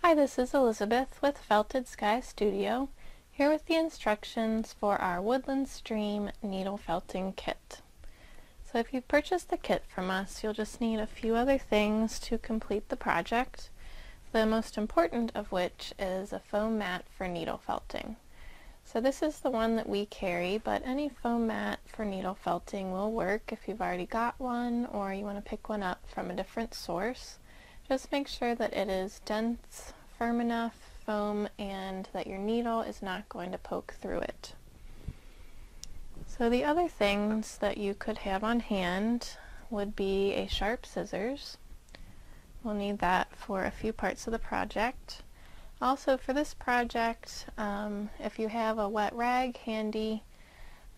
Hi, this is Elizabeth with Felted Sky Studio, here with the instructions for our Woodland Stream needle felting kit. So if you've purchased the kit from us, you'll just need a few other things to complete the project, the most important of which is a foam mat for needle felting. So this is the one that we carry, but any foam mat for needle felting will work if you've already got one or you want to pick one up from a different source. Just make sure that it is dense, firm enough foam, and that your needle is not going to poke through it. So the other things that you could have on hand would be a sharp scissors. We'll need that for a few parts of the project. Also for this project, if you have a wet rag handy,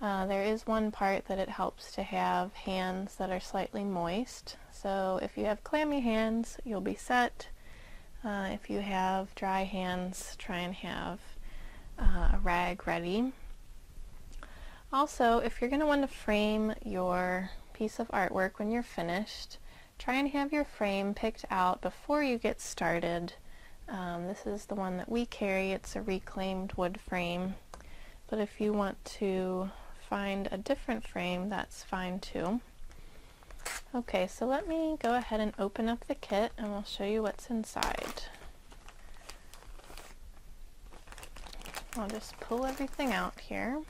there is one part that it helps to have hands that are slightly moist. So if you have clammy hands, you'll be set. If you have dry hands, try and have a rag ready. Also, if you're going to want to frame your piece of artwork when you're finished, try and have your frame picked out before you get started. This is the one that we carry. It's a reclaimed wood frame, but if you want to find a different frame, that's fine too. Okay, so let me go ahead and open up the kit and we'll show you what's inside. I'll just pull everything out here.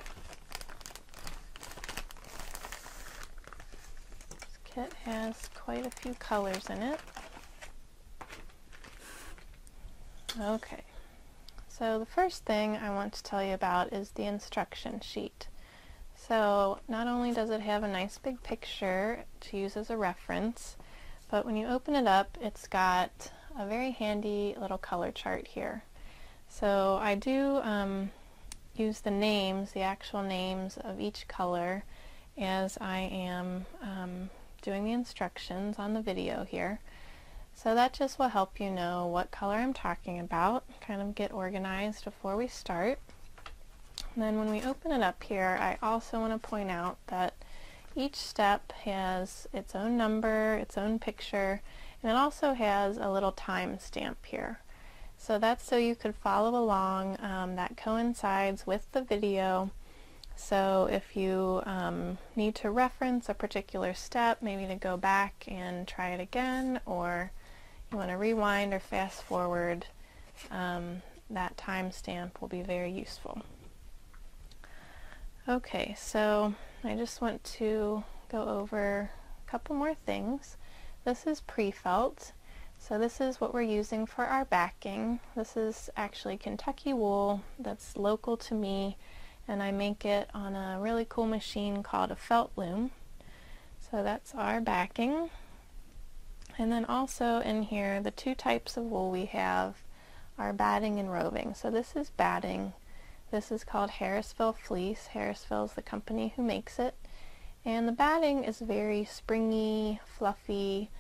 This kit has quite a few colors in it. Okay, so the first thing I want to tell you about is the instruction sheet. So not only does it have a nice big picture to use as a reference, but when you open it up, it's got a very handy little color chart here. So I do use the names, the actual names of each color as I am doing the instructions on the video here. So that just will help you know what color I'm talking about, kind of get organized before we start. And then when we open it up here, I also want to point out that each step has its own number, its own picture, and it also has a little time stamp here. So that's so you could follow along. That coincides with the video. So if you need to reference a particular step, maybe to go back and try it again, or you want to rewind or fast forward, that timestamp will be very useful. Okay, so I just want to go over a couple more things. This is pre-felt. So this is what we're using for our backing. This is actually Kentucky wool that's local to me, and I make it on a really cool machine called a felt loom. So that's our backing. And then also in here, the two types of wool we have are batting and roving. So this is batting. This is called Harrisville Fleece. Harrisville is the company who makes it. And the batting is very springy, fluffy.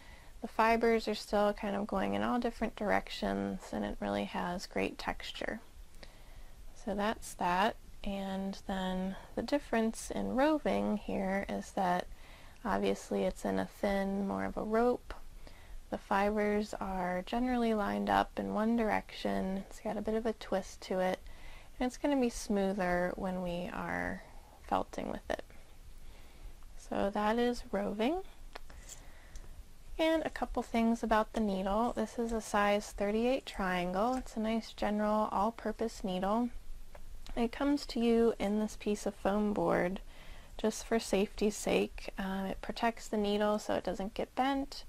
The fibers are still kind of going in all different directions, and it really has great texture. So that's that. And then the difference in roving here is that obviously it's in a thin, more of a rope. The fibers are generally lined up in one direction. It's got a bit of a twist to it. And it's going to be smoother when we are felting with it. So that is roving. And a couple things about the needle. This is a size 38 triangle. It's a nice general all-purpose needle. It comes to you in this piece of foam board just for safety's sake. It protects the needle so it doesn't get bent,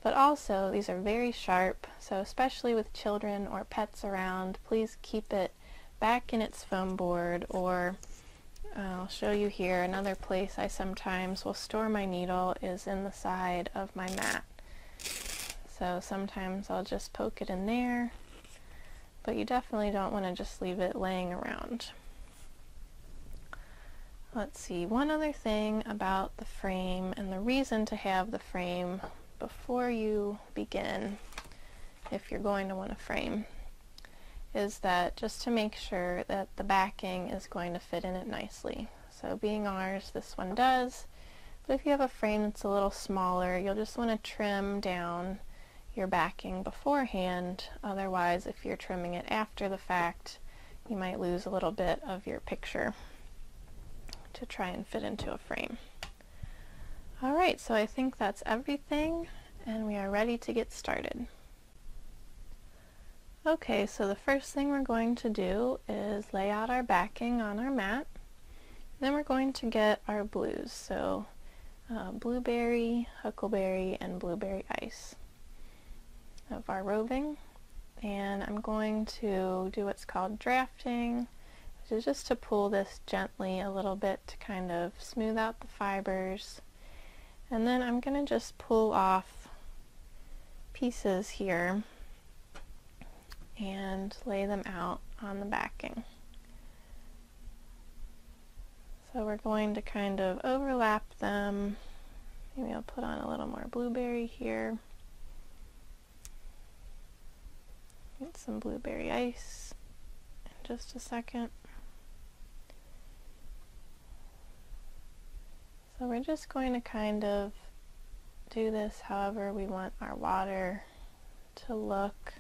but also these are very sharp, so especially with children or pets around, please keep it back in its foam board, or I'll show you here another place I sometimes will store my needle is in the side of my mat. So sometimes I'll just poke it in there, but you definitely don't want to just leave it laying around. Let's see, one other thing about the frame and the reason to have the frame before you begin, if you're going to want to frame, is that just to make sure that the backing is going to fit in it nicely. So being ours, this one does, but if you have a frame that's a little smaller, you'll just want to trim down your backing beforehand. Otherwise, if you're trimming it after the fact, you might lose a little bit of your picture to try and fit into a frame. Alright, so I think that's everything, and we are ready to get started. Okay, so the first thing we're going to do is lay out our backing on our mat. Then we're going to get our blues, so blueberry, huckleberry, and blueberry ice of our roving. And I'm going to do what's called drafting, which is just to pull this gently a little bit to kind of smooth out the fibers. And then I'm going to just pull off pieces here and lay them out on the backing. So we're going to kind of overlap them. Maybe I'll put on a little more blueberry here. Get some blueberry ice in just a second. So we're just going to kind of do this however we want our water to look.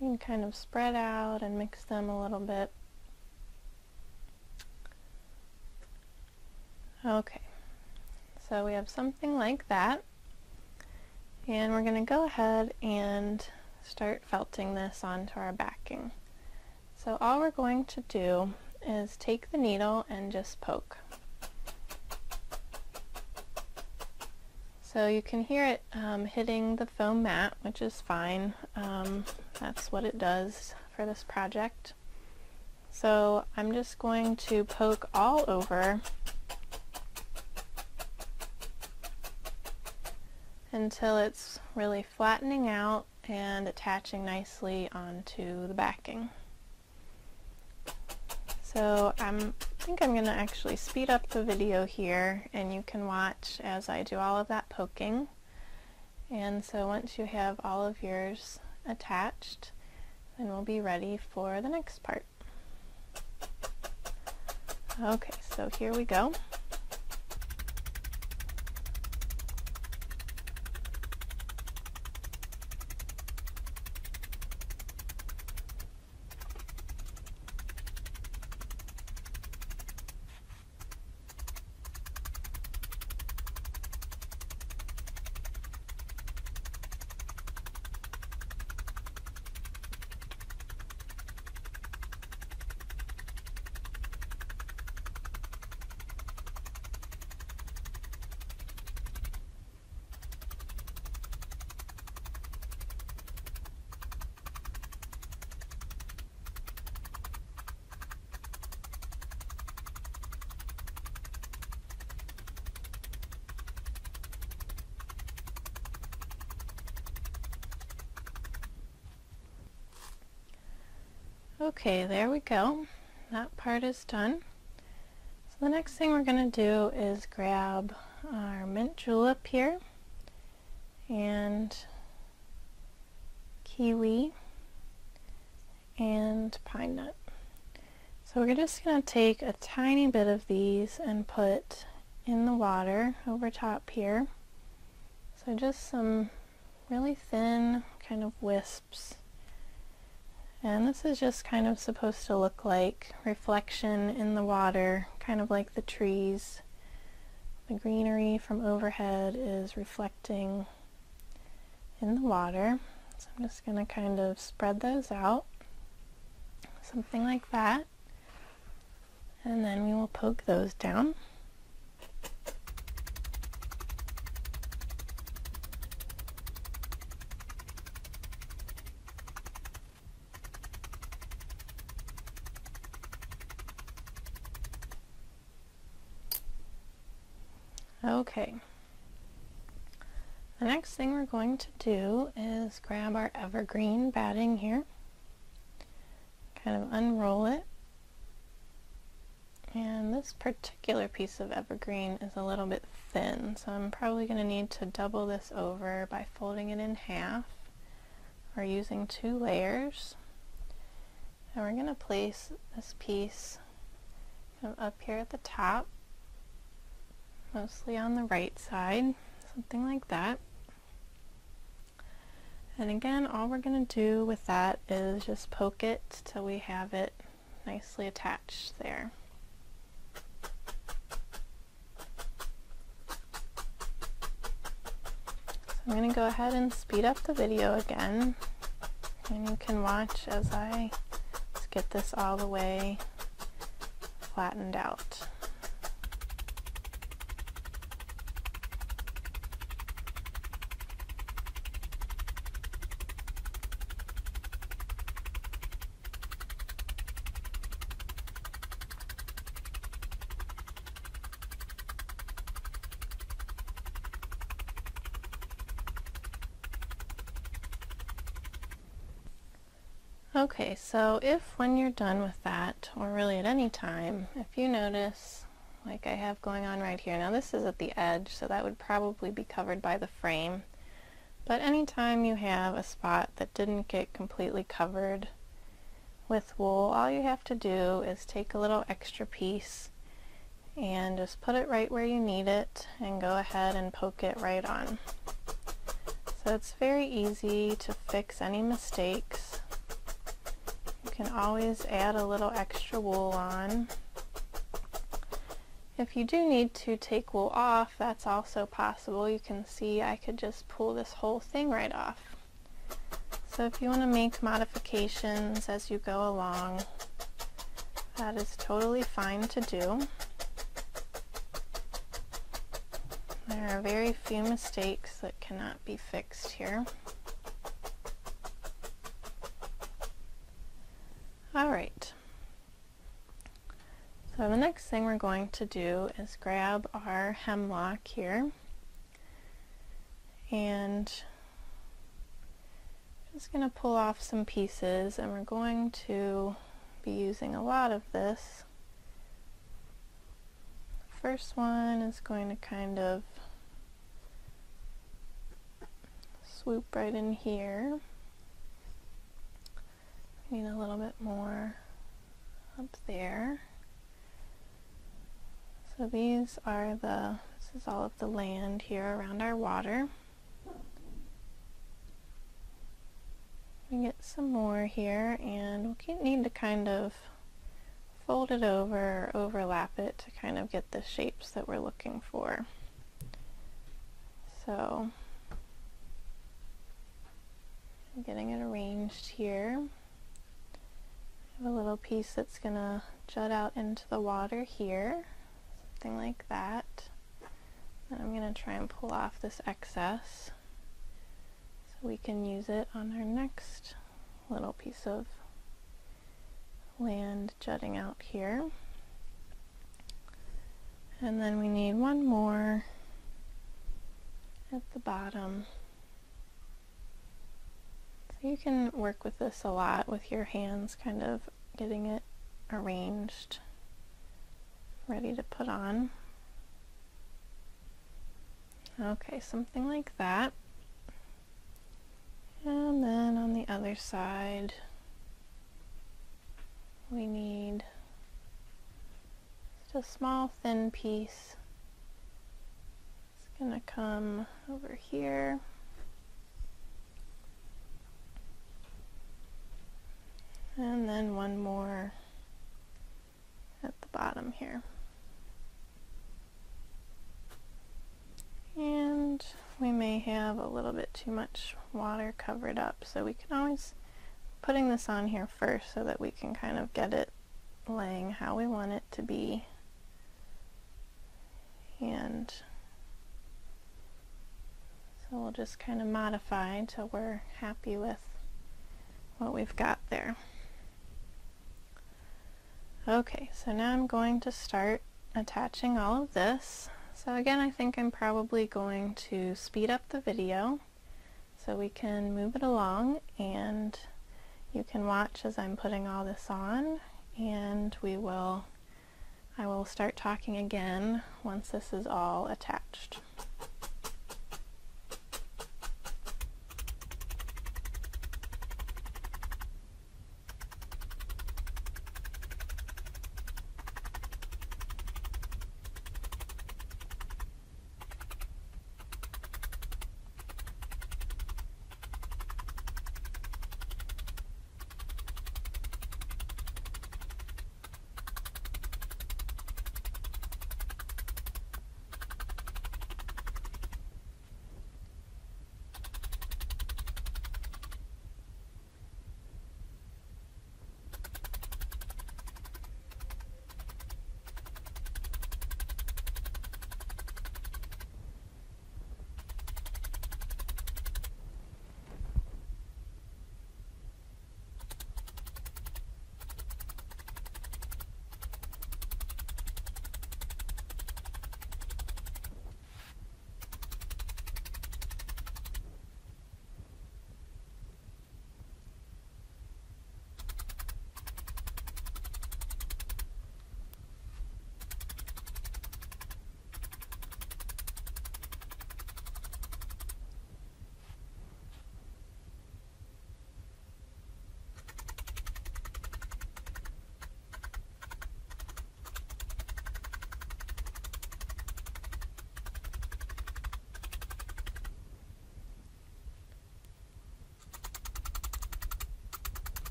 You can kind of spread out and mix them a little bit. Okay, so we have something like that, and we're going to go ahead and start felting this onto our backing. So all we're going to do is take the needle and just poke. So you can hear it hitting the foam mat, which is fine. That's what it does for this project. So I'm just going to poke all over until it's really flattening out and attaching nicely onto the backing. So I think I'm going to actually speed up the video here, and you can watch as I do all of that poking. And so once you have all of yours attached, then we'll be ready for the next part. Okay, so here we go. Okay, there we go. That part is done. So the next thing we're going to do is grab our mint julep here and kiwi and pine nut. So we're just going to take a tiny bit of these and put in the water over top here. So just some really thin kind of wisps. And this is just kind of supposed to look like reflection in the water, kind of like the trees. The greenery from overhead is reflecting in the water. So I'm just going to kind of spread those out, something like that. And then we will poke those down. Okay, the next thing we're going to do is grab our evergreen batting here, kind of unroll it, and this particular piece of evergreen is a little bit thin, so I'm probably going to need to double this over by folding it in half or using 2 layers. And we're going to place this piece kind of up here at the top, mostly on the right side, something like that. And again, all we're going to do with that is just poke it till we have it nicely attached there. So I'm going to go ahead and speed up the video again, and you can watch as I just get this all the way flattened out. Okay, so if when you're done with that, or really at any time, if you notice, like I have going on right here, now this is at the edge, so that would probably be covered by the frame, but anytime you have a spot that didn't get completely covered with wool, all you have to do is take a little extra piece and just put it right where you need it and go ahead and poke it right on. So it's very easy to fix any mistakes. You can always add a little extra wool on. If you do need to take wool off, that's also possible. You can see I could just pull this whole thing right off. So if you want to make modifications as you go along, that is totally fine to do. There are very few mistakes that cannot be fixed here. Alright, so the next thing we're going to do is grab our hemlock here and just going to pull off some pieces, and we're going to be using a lot of this. The first one is going to kind of swoop right in here. Need a little bit more up there. So this is all of the land here around our water. We get some more here, and we'll need to kind of fold it over or overlap it to kind of get the shapes that we're looking for. So I'm getting it arranged here. A little piece that's going to jut out into the water here, something like that. And I'm going to try and pull off this excess so we can use it on our next little piece of land jutting out here. And then we need one more at the bottom. You can work with this a lot with your hands, kind of getting it arranged, ready to put on. Okay, something like that. And then on the other side, we need just a small thin piece. It's going to come over here. And then one more at the bottom here. And we may have a little bit too much water covered up, so we can always putting this on here first so that we can kind of get it laying how we want it to be. And so we'll just kind of modify until we're happy with what we've got there. Okay, so now I'm going to start attaching all of this. So again, I think I'm probably going to speed up the video so we can move it along, and you can watch as I'm putting all this on, and I will start talking again once this is all attached.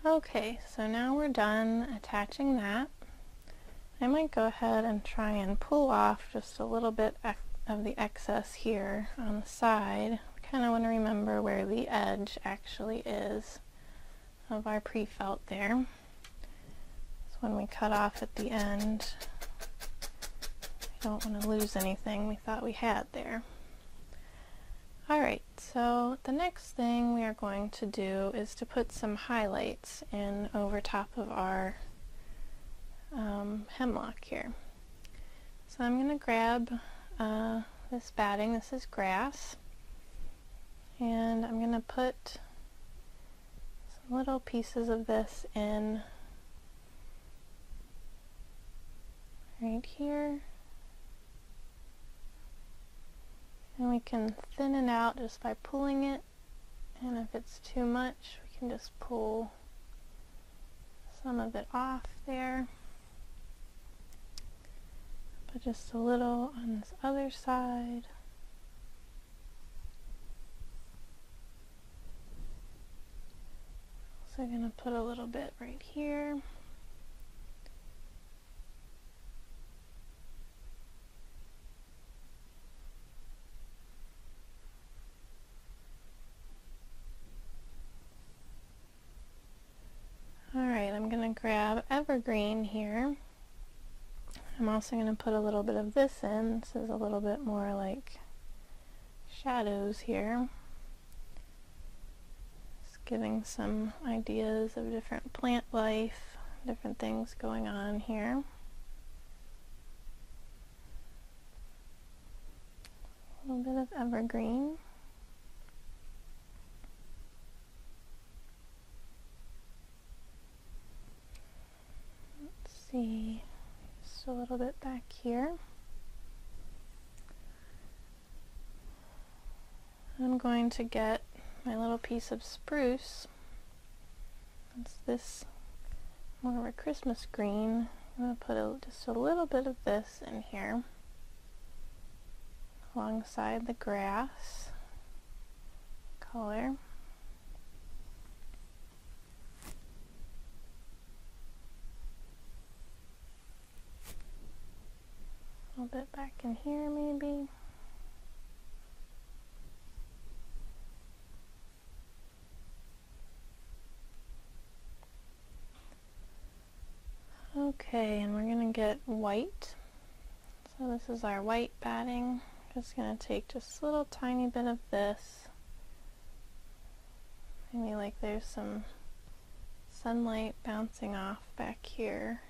Okay, so now we're done attaching that. I might go ahead and try and pull off just a little bit of the excess here on the side. I kind of want to remember where the edge actually is of our pre-felt there. So when we cut off at the end, we don't want to lose anything we thought we had there. Alright, so the next thing we are going to do is to put some highlights in over top of our hemlock here. So I'm going to grab this batting, this is grass, and I'm going to put some little pieces of this in right here. And we can thin it out just by pulling it, and if it's too much we can just pull some of it off there. But just a little on this other side. So I'm going to put a little bit right here. Alright, I'm going to grab evergreen here. I'm also going to put a little bit of this in. This is a little bit more like shadows here. Just giving some ideas of different plant life, different things going on here. A little bit of evergreen. See, just a little bit back here. I'm going to get my little piece of spruce. It's this more of a Christmas green. I'm going to put just a little bit of this in here alongside the grass color. A little bit back in here maybe. Okay, and we're going to get white. So this is our white batting. Just going to take just a little tiny bit of this. Maybe like there's some sunlight bouncing off back here.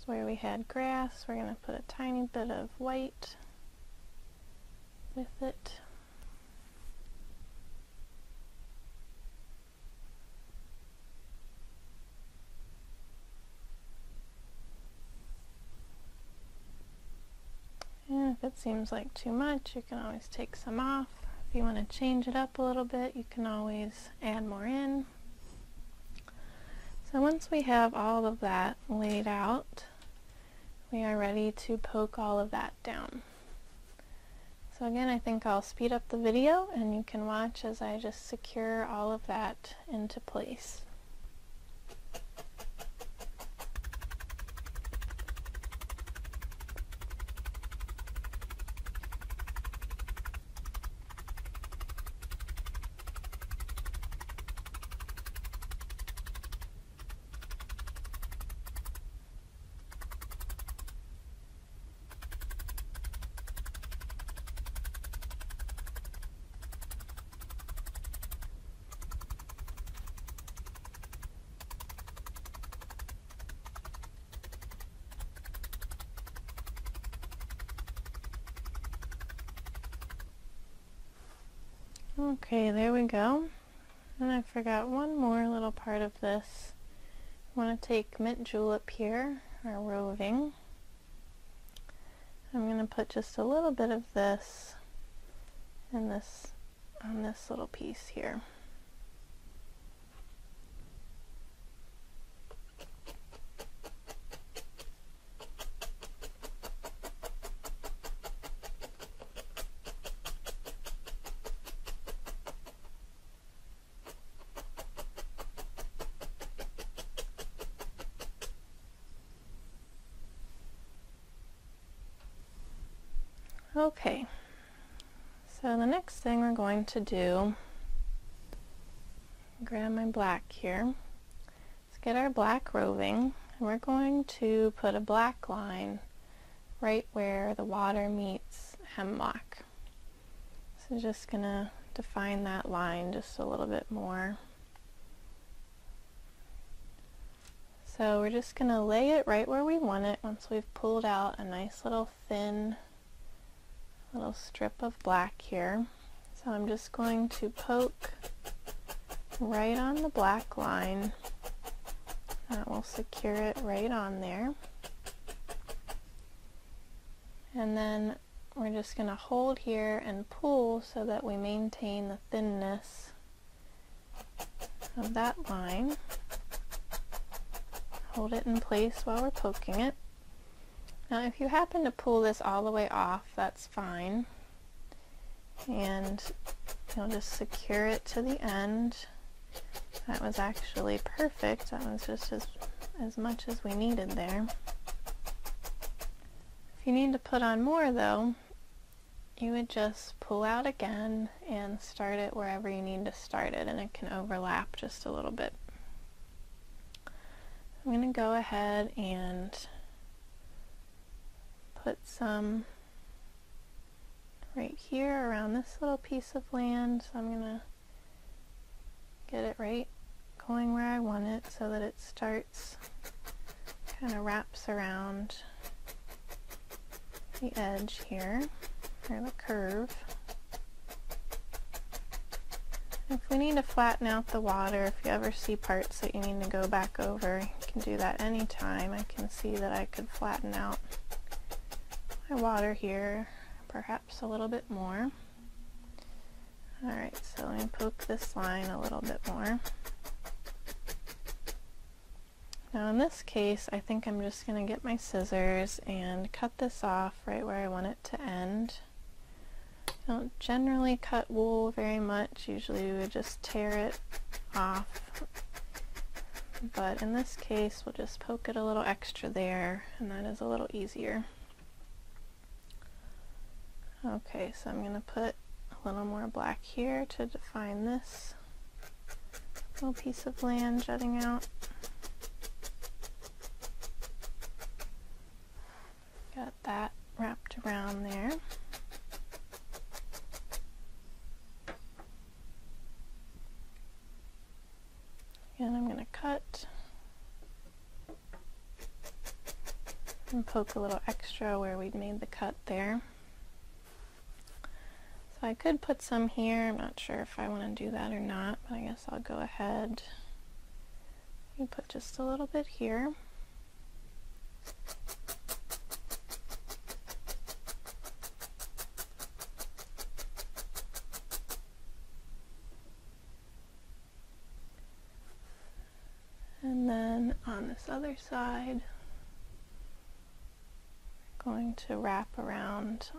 Where we had grass, we're going to put a tiny bit of white with it. And if it seems like too much, you can always take some off. If you want to change it up a little bit, you can always add more in. So once we have all of that laid out, we are ready to poke all of that down. So again, I think I'll speed up the video and you can watch as I just secure all of that into place. Okay, there we go. And I forgot one more little part of this. I want to take mint julep here, our roving. I'm going to put just a little bit of this in this on this little piece here. Okay, so the next thing we're going to do, grab my black here, let's get our black roving, and we're going to put a black line right where the water meets hemlock. So just gonna define that line just a little bit more. So we're just gonna lay it right where we want it once we've pulled out a nice little thin little strip of black here. So I'm just going to poke right on the black line. That will secure it right on there. And then we're just going to hold here and pull so that we maintain the thinness of that line. Hold it in place while we're poking it. Now if you happen to pull this all the way off, that's fine. And you'll just secure it to the end. That was actually perfect. That was just as much as we needed there. If you need to put on more though, you would just pull out again and start it wherever you need to start it, and it can overlap just a little bit. I'm going to go ahead and put some right here around this little piece of land. So I'm going to get it right going where I want it so that it starts, kind of wraps around the edge here, or the curve. If we need to flatten out the water, if you ever see parts that you need to go back over, you can do that anytime. I can see that I could flatten out my water here, perhaps a little bit more. Alright, so let me poke this line a little bit more. Now in this case, I think I'm just going to get my scissors and cut this off right where I want it to end. I don't generally cut wool very much, usually we would just tear it off. But in this case, we'll just poke it a little extra there, and that is a little easier. Okay, so I'm going to put a little more black here to define this little piece of land jutting out. Got that wrapped around there. And I'm going to cut and poke a little extra where we'd made the cut there. So I could put some here. I'm not sure if I want to do that or not, but I guess I'll go ahead and put just a little bit here. And then on this other side, we're going to wrap around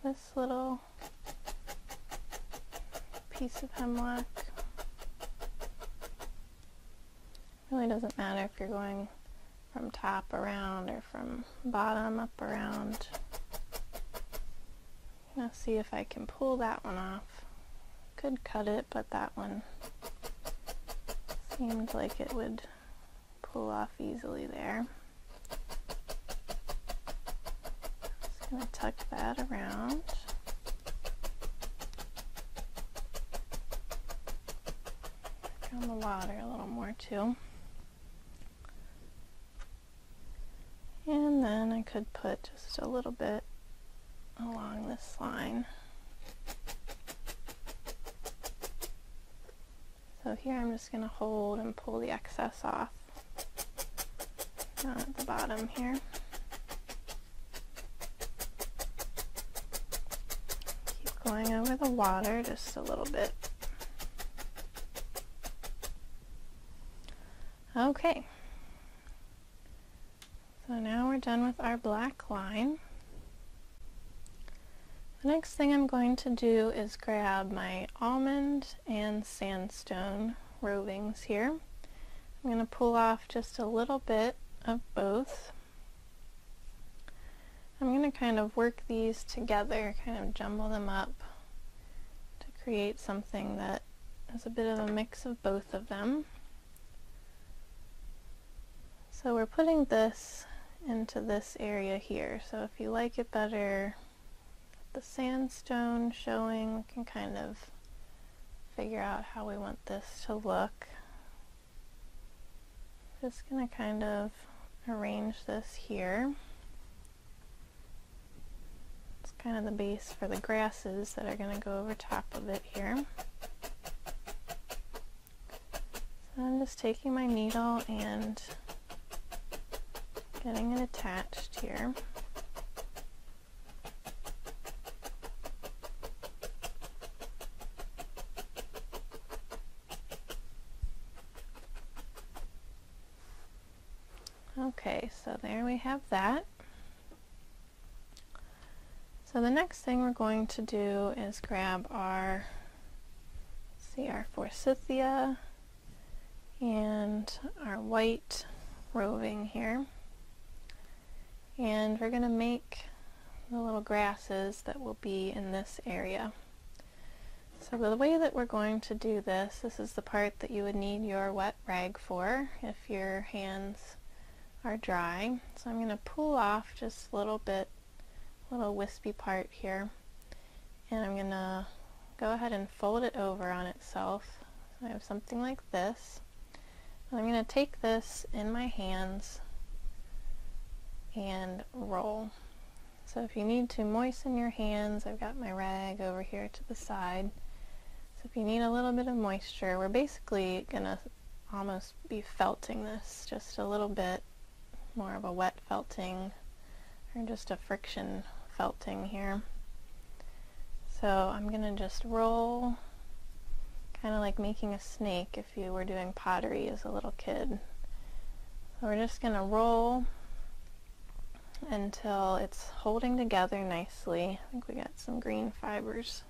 this little piece of hemlock. Really doesn't matter if you're going from top around or from bottom up around. I'm gonna see if I can pull that one off. Could cut it, but that one seemed like it would pull off easily there. Just going to tuck that around. Work on the water a little more too. And then I could put just a little bit along this line. So here I'm just going to hold and pull the excess off, down at the bottom here. Keep going over the water just a little bit. Okay, so now we're done with our black line. The next thing I'm going to do is grab my almond and sandstone rovings here. I'm going to pull off just a little bit of both. I'm going to kind of work these together, kind of jumble them up to create something that is a bit of a mix of both of them. So we're putting this into this area here. So if you like it better, the sandstone showing, we can kind of figure out how we want this to look. Just going to kind of arrange this here. It's kind of the base for the grasses that are going to go over top of it here. So I'm just taking my needle and getting it attached here. Okay, so there we have that. So the next thing we're going to do is grab our, our forsythia and our white roving here. And we're going to make the little grasses that will be in this area. So the way that we're going to do this is the part that you would need your wet rag for if your hands are dry. So I'm going to pull off just a little bit, little wispy part here, and I'm going to go ahead and fold it over on itself. So I have something like this. And I'm going to take this in my hands and roll. So if you need to moisten your hands, I've got my rag over here to the side. So if you need a little bit of moisture, we're basically going to almost be felting this just a little bit more of a wet felting or just a friction felting here. So I'm going to just roll, kind of like making a snake if you were doing pottery as a little kid. So we're just going to roll until it's holding together nicely. I think we got some green fibers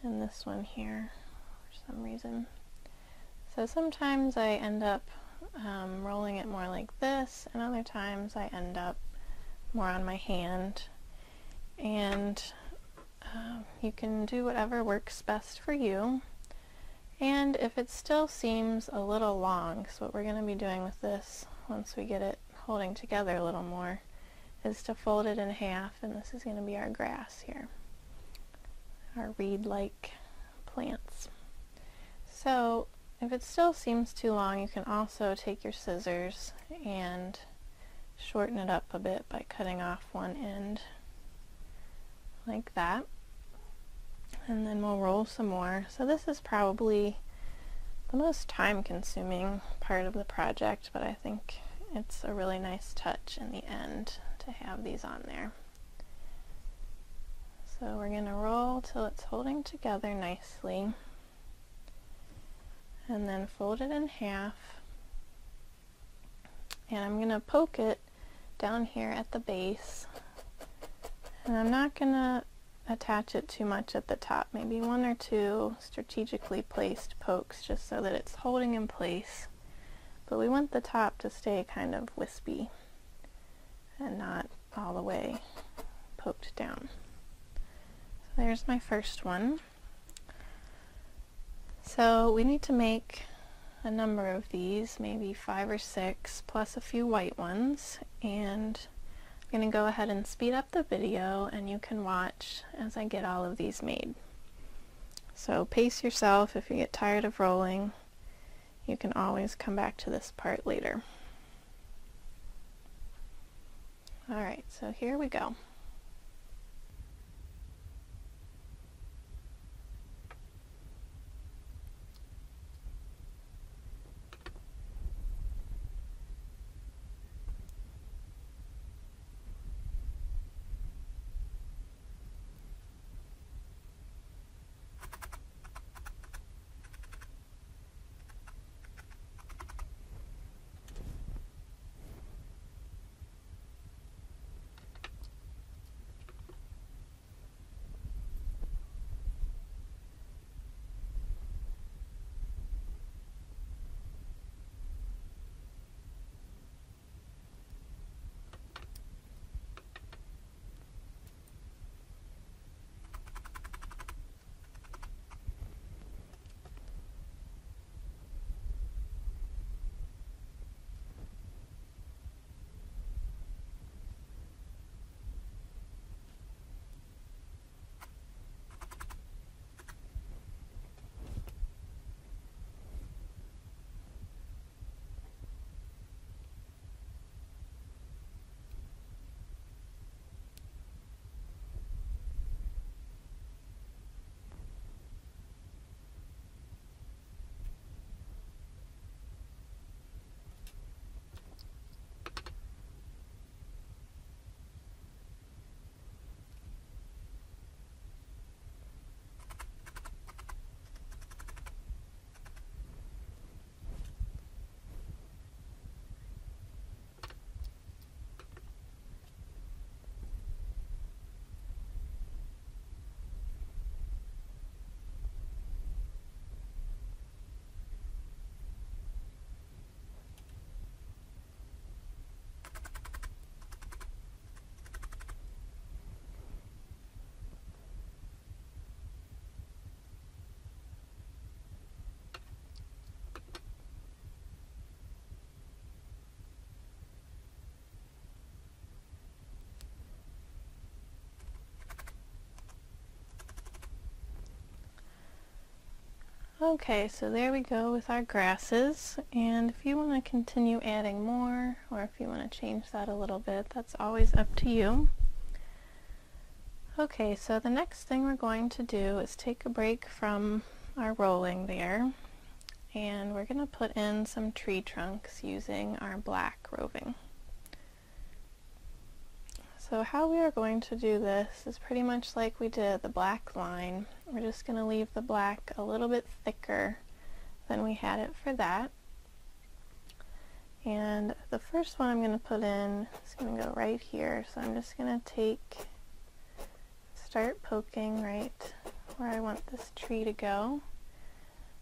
in this one here for some reason. So sometimes I end up rolling it more like this, and other times I end up more on my hand. And you can do whatever works best for you. And if it still seems a little long, so what we're going to be doing with this once we get it holding together a little more is to fold it in half, and this is going to be our grass here, our reed-like plants. So if it still seems too long, you can also take your scissors and shorten it up a bit by cutting off one end like that, and then we'll roll some more. So this is probably the most time-consuming part of the project, but I think it's a really nice touch in the end to have these on there. So we're going to roll till it's holding together nicely, and then fold it in half, and I'm going to poke it down here at the base, and I'm not going to attach it too much at the top, maybe one or two strategically placed pokes just so that it's holding in place, but we want the top to stay kind of wispy and not all the way poked down. So there's my first one. So we need to make a number of these, maybe 5 or 6, plus a few white ones, and I'm going to go ahead and speed up the video and you can watch as I get all of these made. So pace yourself. If you get tired of rolling, you can always come back to this part later. Alright, so here we go. Okay, so there we go with our grasses, and if you want to continue adding more, or if you want to change that a little bit, that's always up to you. Okay, so the next thing we're going to do is take a break from our rolling there, and we're going to put in some tree trunks using our black roving. So how we are going to do this is pretty much like we did the black line. We're just going to leave the black a little bit thicker than we had it for that. And the first one I'm going to put in is going to go right here. So I'm just going to start poking right where I want this tree to go.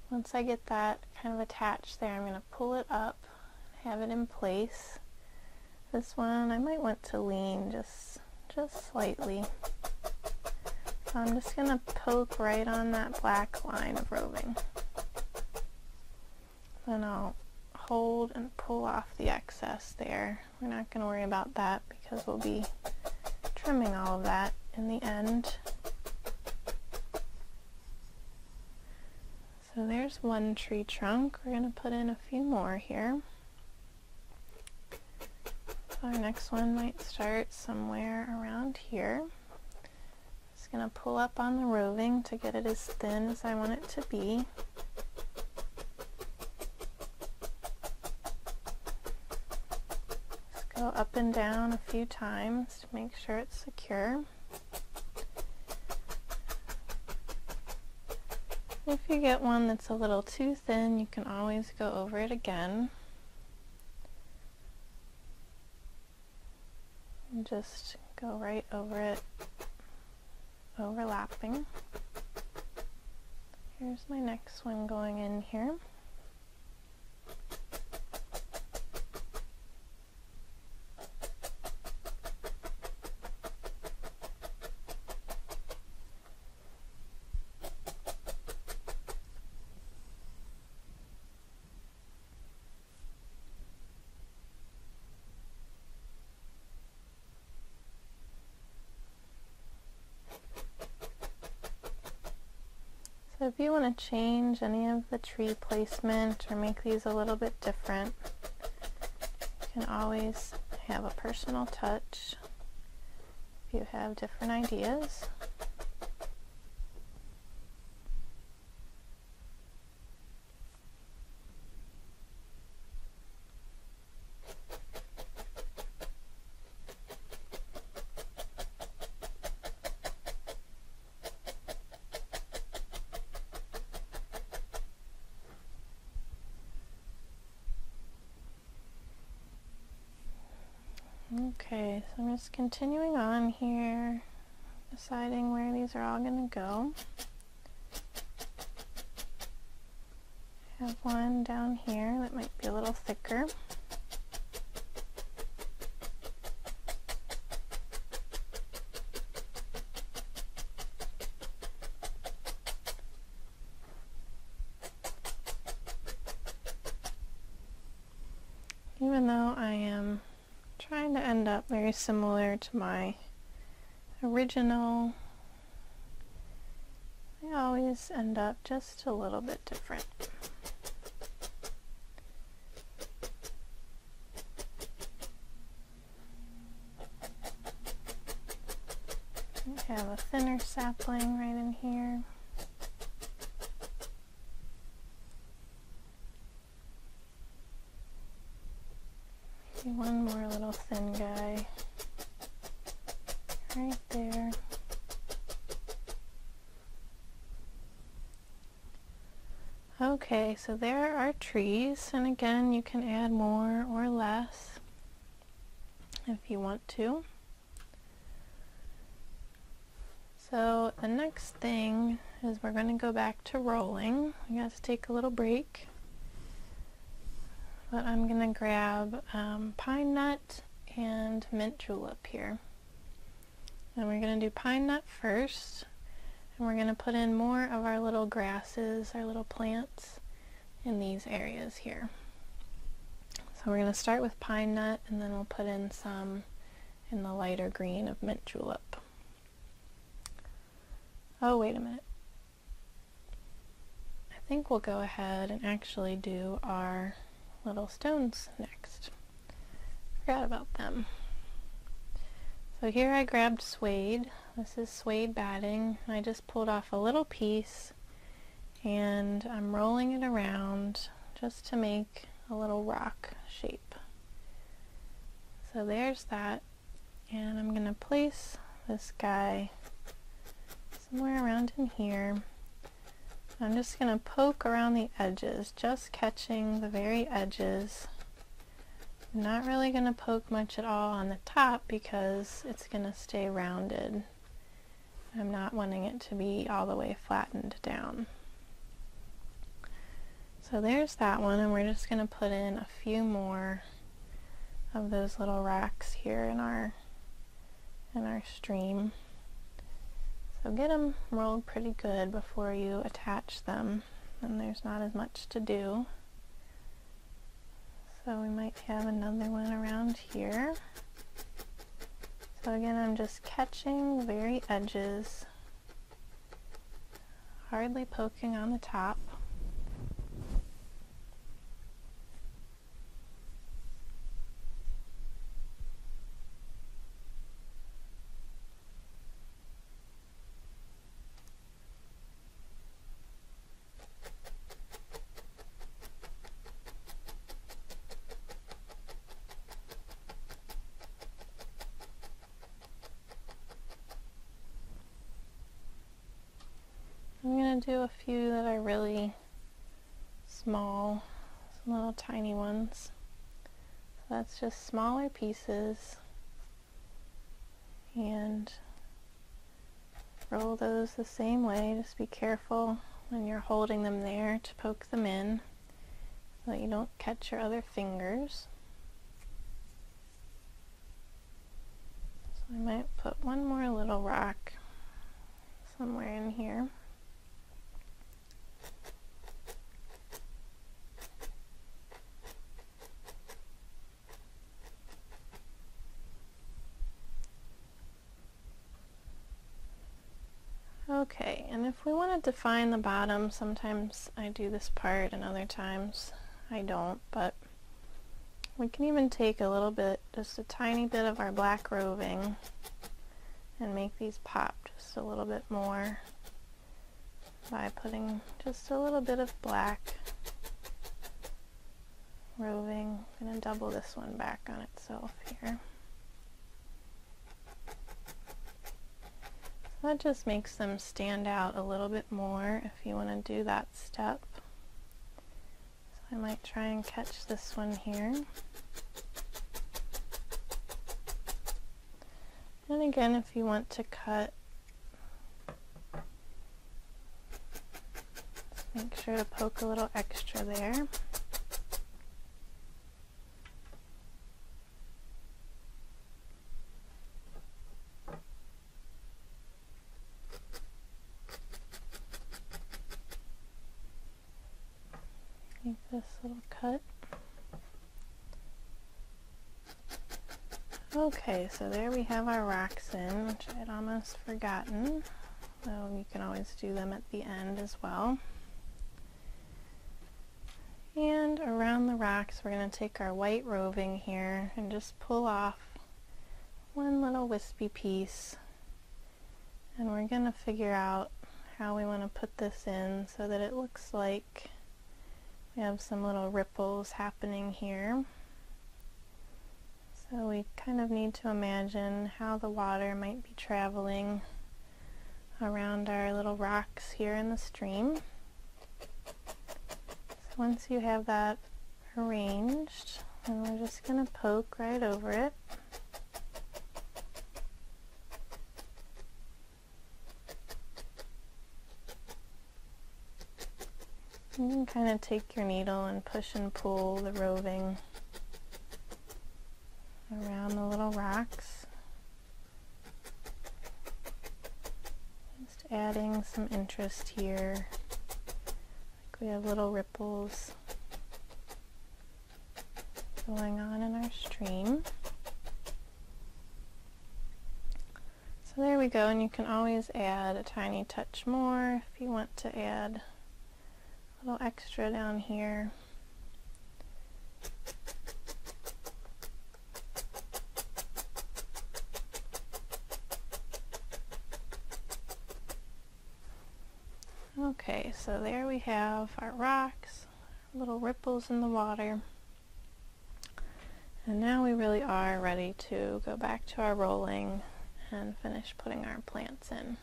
Once I get that kind of attached there, I'm going to pull it up, have it in place. This one I might want to lean just slightly. So I'm just going to poke right on that black line of roving. Then I'll hold and pull off the excess there. We're not going to worry about that because we'll be trimming all of that in the end. So there's one tree trunk. We're going to put in a few more here. Our next one might start somewhere around here. Just going to pull up on the roving to get it as thin as I want it to be. Just go up and down a few times to make sure it's secure. If you get one that's a little too thin, you can always go over it again. And just go right over it, overlapping. Here's my next one going in here. So if you want to change any of the tree placement or make these a little bit different, you can always have a personal touch if you have different ideas. Okay, so I'm just continuing on here, deciding where these are all going to go. I have one down here that might be a little thicker. Even though I am trying to end up very similar to my original, I always end up just a little bit different. I have a thinner sapling right in here. One more little thin guy right there. Okay, so there are trees, and again you can add more or less if you want to. So the next thing is we're going to go back to rolling. We got to take a little break. But I'm going to grab pine nut and mint julep here. And we're going to do pine nut first. And we're going to put in more of our little grasses, our little plants in these areas here. So we're going to start with pine nut, and then we'll put in some in the lighter green of mint julep. Oh, wait a minute. I think we'll go ahead and actually do our little stones next. Forgot about them. So here I grabbed suede. This is suede batting. I just pulled off a little piece and I'm rolling it around just to make a little rock shape. So there's that, and I'm going to place this guy somewhere around in here. I'm just going to poke around the edges, just catching the very edges. I'm not really going to poke much at all on the top because it's going to stay rounded. I'm not wanting it to be all the way flattened down. So there's that one, and we're just going to put in a few more of those little rocks here in our stream. So get them rolled pretty good before you attach them, and there's not as much to do. So we might have another one around here. So again, I'm just catching the very edges, hardly poking on the top. I'm going to do a few that are really small, some little tiny ones. So that's just smaller pieces, and roll those the same way. Just be careful when you're holding them there to poke them in so that you don't catch your other fingers. So I might put one more little rock somewhere in here. Okay, and if we want to define the bottom, sometimes I do this part and other times I don't, but we can even take a little bit, just a tiny bit of our black roving and make these pop just a little bit more by putting just a little bit of black roving. I'm going to double this one back on itself here. That just makes them stand out a little bit more if you want to do that step. So I might try and catch this one here. And again, if you want to cut, just make sure to poke a little extra there. Make this little cut. Okay, so there we have our rocks in, which I had almost forgotten. So you can always do them at the end as well. And around the rocks, we're going to take our white roving here and just pull off one little wispy piece. And we're going to figure out how we want to put this in so that it looks like we have some little ripples happening here. So we kind of need to imagine how the water might be traveling around our little rocks here in the stream. So once you have that arranged, then we're just going to poke right over it. You can kind of take your needle and push and pull the roving around the little rocks. Just adding some interest here. Like we have little ripples going on in our stream. So there we go, and you can always add a tiny touch more if you want to add little extra down here. Okay, so there we have our rocks, little ripples in the water. And now we really are ready to go back to our rolling and finish putting our plants in.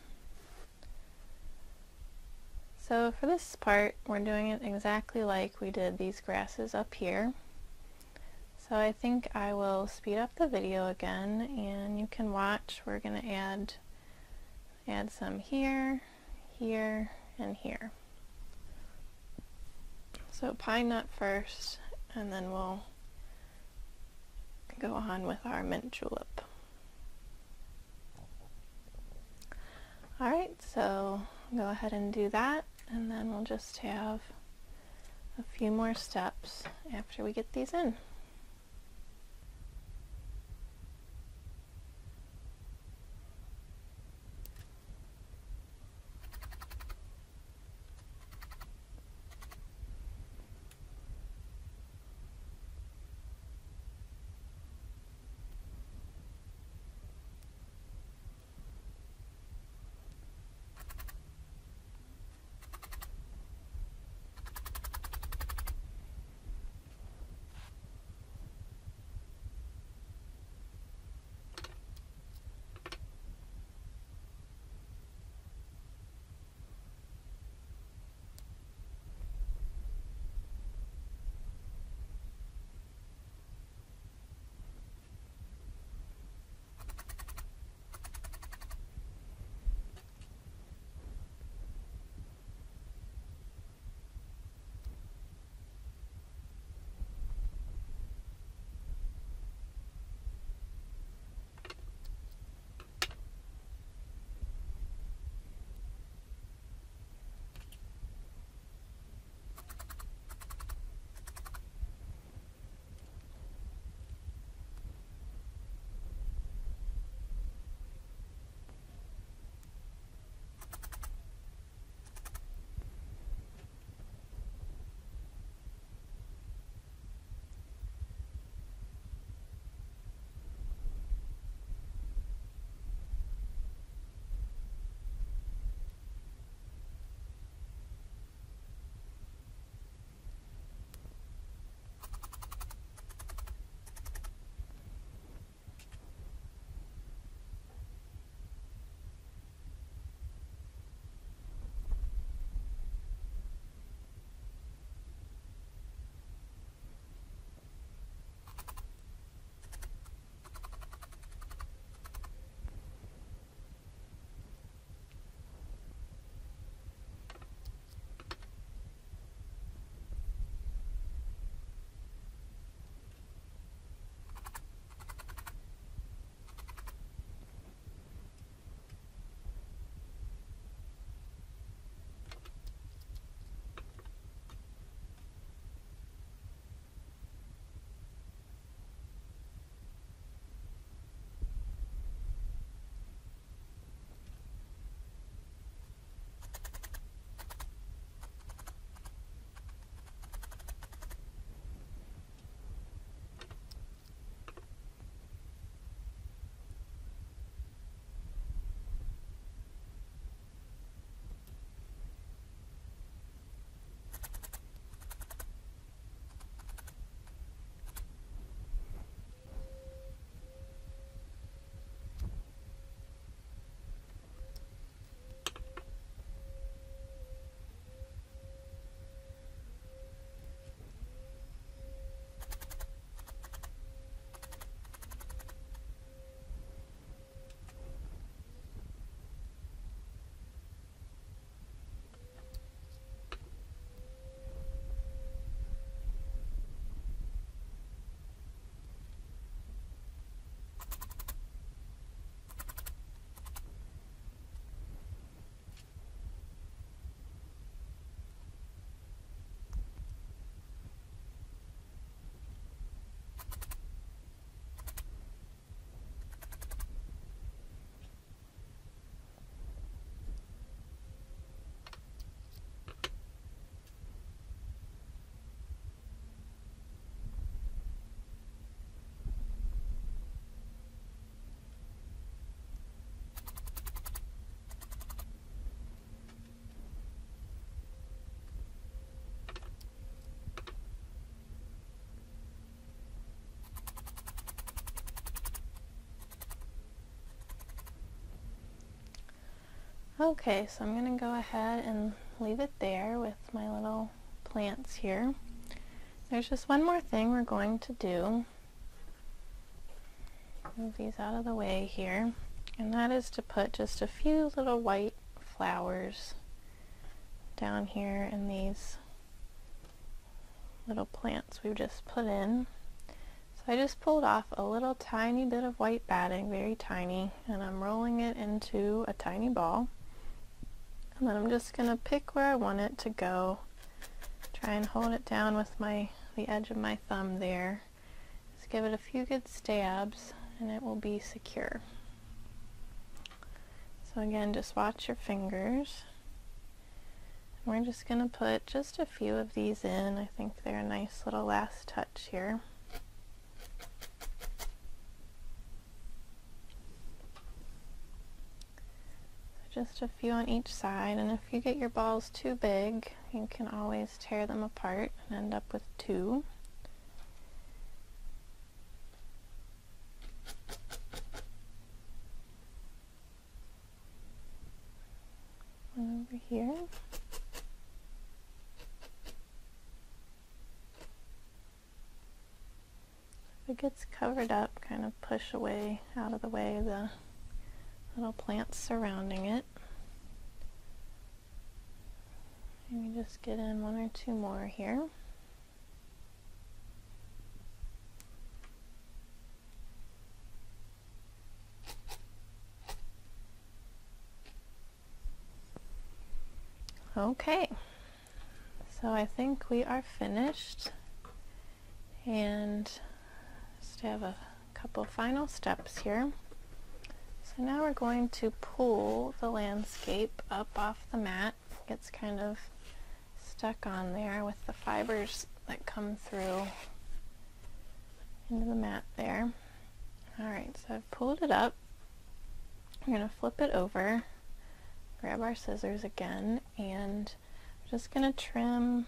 So for this part, we're doing it exactly like we did these grasses up here. So I think I will speed up the video again and you can watch. We're going to add some here, here, and here. So pine nut first, and then we'll go on with our mint julep. Alright, so go ahead and do that, and then we'll just have a few more steps after we get these in. Okay, so I'm going to go ahead and leave it there with my little plants here. There's just one more thing we're going to do. Move these out of the way here, and that is to put just a few little white flowers down here in these little plants we've just put in. So I just pulled off a little tiny bit of white batting, very tiny, and I'm rolling it into a tiny ball. And then I'm just going to pick where I want it to go. Try and hold it down with the edge of my thumb there. Just give it a few good stabs and it will be secure. So again, just watch your fingers. We're just going to put just a few of these in. I think they're a nice little last touch here. Just a few on each side, and if you get your balls too big, you can always tear them apart and end up with two. One over here. If it gets covered up, kind of push away out of the way the little plants surrounding it. Maybe just get in one or two more here. Okay, so I think we are finished, and just have a couple final steps here. So now we're going to pull the landscape up off the mat. It gets kind of stuck on there with the fibers that come through into the mat there. Alright, so I've pulled it up. We're going to flip it over, grab our scissors again, and we're just going to trim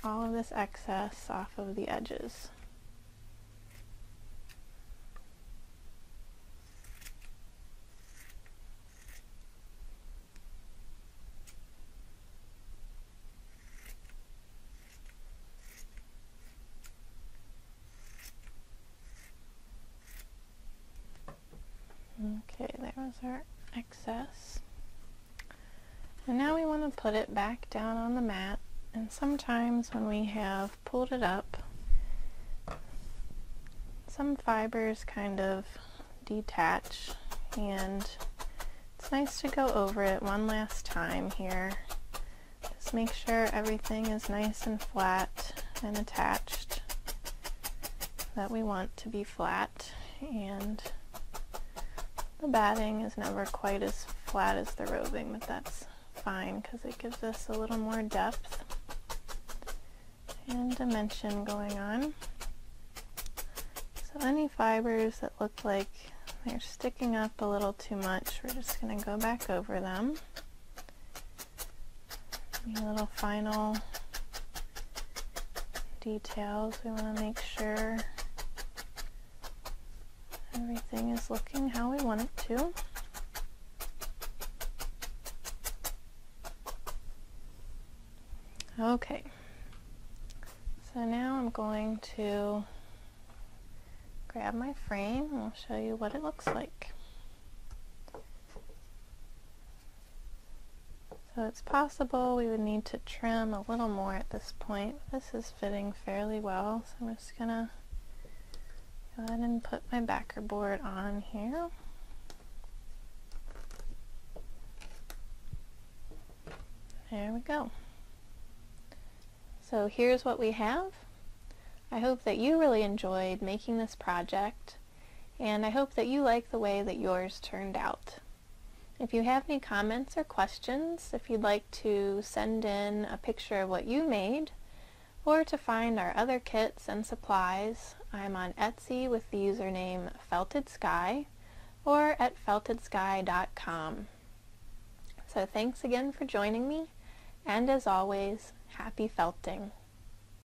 all of this excess off of the edges. Okay, there was our excess. And now we want to put it back down on the mat, and sometimes when we have pulled it up, some fibers kind of detach, and it's nice to go over it one last time here. Just make sure everything is nice and flat and attached that we want to be flat, and the batting is never quite as flat as the roving, but that's fine because it gives us a little more depth and dimension going on. So any fibers that look like they're sticking up a little too much, we're just going to go back over them. Any little final details, we want to make sure everything is looking how we want it to. Okay, so now I'm going to grab my frame and I'll show you what it looks like. So it's possible we would need to trim a little more at this point. This is fitting fairly well, so I'm just gonna go ahead and put my backer board on here. There we go. So here's what we have. I hope that you really enjoyed making this project, and I hope that you like the way that yours turned out. If you have any comments or questions, if you'd like to send in a picture of what you made, or to find our other kits and supplies, I'm on Etsy with the username FeltedSky or at feltedsky.com. So thanks again for joining me, and as always, happy felting.